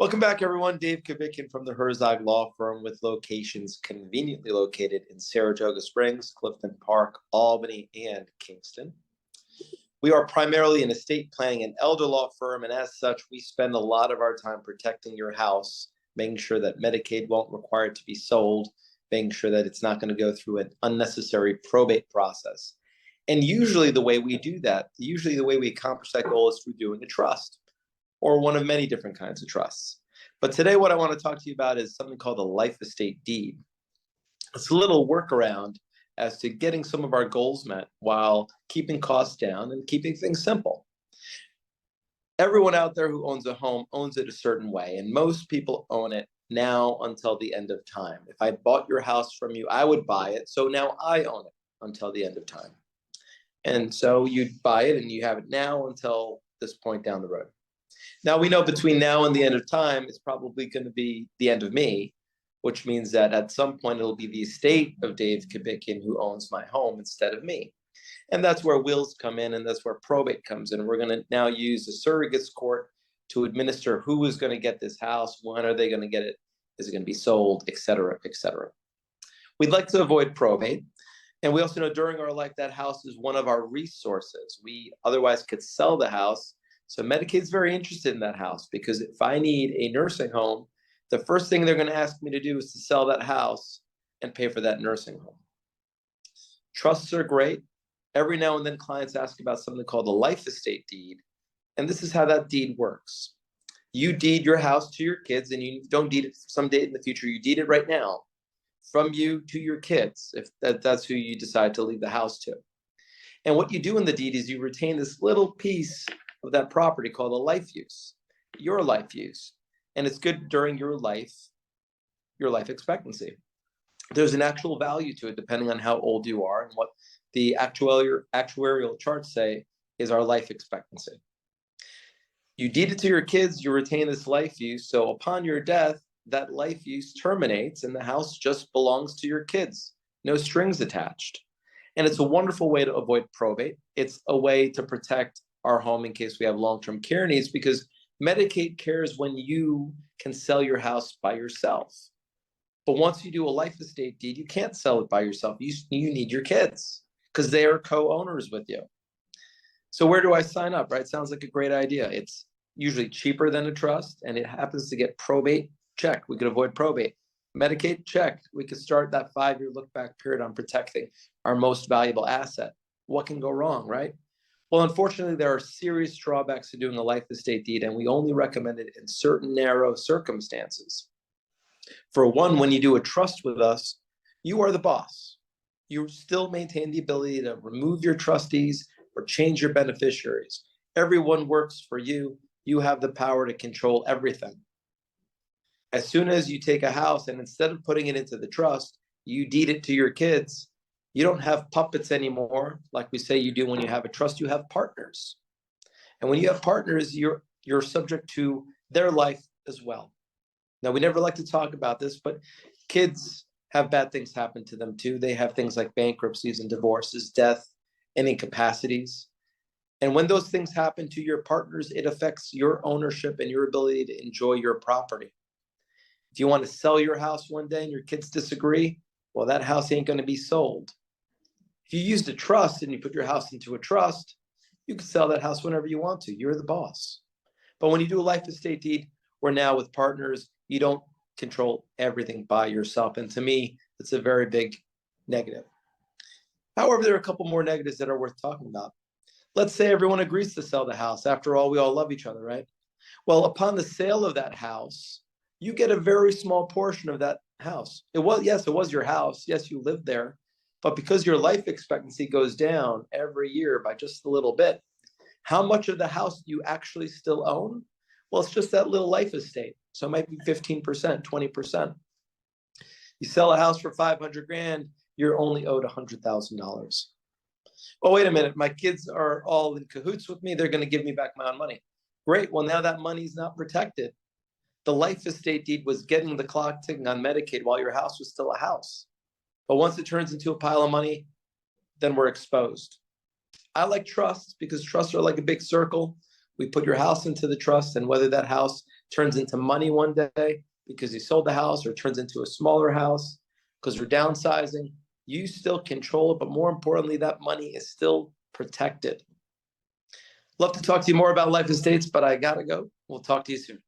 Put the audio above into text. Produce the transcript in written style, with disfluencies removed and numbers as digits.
Welcome back, everyone. Dave Kubikian from the Herzog Law Firm with locations conveniently located in Saratoga Springs, Clifton Park, Albany, and Kingston. We are primarily an estate planning and elder law firm, and as such, we spend a lot of our time protecting your house, making sure that Medicaid won't require it to be sold, making sure that it's not going to go through an unnecessary probate process. And usually the way we do that, usually the way we accomplish that goal is through doing a trust, or one of many different kinds of trusts. But today what I want to talk to you about is something called a life estate deed. It's a little workaround as to getting some of our goals met while keeping costs down and keeping things simple. Everyone out there who owns a home owns it a certain way, and most people own it now until the end of time. If I bought your house from you, I would buy it, so now I own it until the end of time. And so you'd buy it and you have it now until this point down the road. Now, we know between now and the end of time, it's probably going to be the end of me, which means that at some point it'll be the estate of Dave Kubikian who owns my home instead of me. And that's where wills come in, and that's where probate comes in. We're going to now use the surrogate's court to administer who is going to get this house, when are they going to get it, is it going to be sold, et cetera, et cetera. We'd like to avoid probate. And we also know during our life that house is one of our resources. We otherwise could sell the house. So Medicaid's very interested in that house, because if I need a nursing home, the first thing they're going to ask me to do is to sell that house and pay for that nursing home. Trusts are great. Every now and then clients ask about something called a life estate deed. And this is how that deed works. You deed your house to your kids, and you don't deed it some date in the future. You deed it right now from you to your kids, if that's who you decide to leave the house to. And what you do in the deed is you retain this little piece of that property called a life use, your life use. And it's good during your life expectancy. There's an actual value to it depending on how old you are, and what the actuarial charts say is our life expectancy. You deed it to your kids, you retain this life use. So upon your death, that life use terminates and the house just belongs to your kids. No strings attached. And it's a wonderful way to avoid probate. It's a way to protect our home in case we have long-term care needs, because Medicaid cares when you can sell your house by yourself. But once you do a life estate deed, you can't sell it by yourself. You need your kids because they are co-owners with you. So where do I sign up, right? Sounds like a great idea. It's usually cheaper than a trust, and it happens to get probate. Check. We could avoid probate. Medicaid, check. We could start that 5-year look-back period on protecting our most valuable asset. What can go wrong, right? Well, unfortunately, there are serious drawbacks to doing a life estate deed, and we only recommend it in certain narrow circumstances. For one, when you do a trust with us, you are the boss. You still maintain the ability to remove your trustees or change your beneficiaries. Everyone works for you. You have the power to control everything. As soon as you take a house and instead of putting it into the trust, you deed it to your kids, you don't have puppets anymore. Like we say you do when you have a trust, you have partners. And when you have partners, you're subject to their life as well. Now, we never like to talk about this, but kids have bad things happen to them too. They have things like bankruptcies and divorces, death, and incapacities. And when those things happen to your partners, it affects your ownership and your ability to enjoy your property. If you want to sell your house one day and your kids disagree, well, that house ain't going to be sold. If you used a trust and you put your house into a trust, you can sell that house whenever you want to. You're the boss. But when you do a life estate deed, we're now with partners, you don't control everything by yourself. And to me, it's a very big negative. However, there are a couple more negatives that are worth talking about. Let's say everyone agrees to sell the house. After all, we all love each other, right? Well, upon the sale of that house, you get a very small portion of that house. It was your house. Yes, you lived there. But because your life expectancy goes down every year by just a little bit, how much of the house do you actually still own? Well, it's just that little life estate. So it might be 15%, 20%. You sell a house for $500,000, you're only owed $100,000. Well, wait a minute. My kids are all in cahoots with me. They're going to give me back my own money. Great. Well, now that money's not protected. The life estate deed was getting the clock ticking on Medicaid while your house was still a house. But once it turns into a pile of money, then we're exposed. I like trusts because trusts are like a big circle. We put your house into the trust, and whether that house turns into money one day because you sold the house or turns into a smaller house because we're downsizing, you still control it, but more importantly, that money is still protected. Love to talk to you more about life estates, but I gotta go. We'll talk to you soon.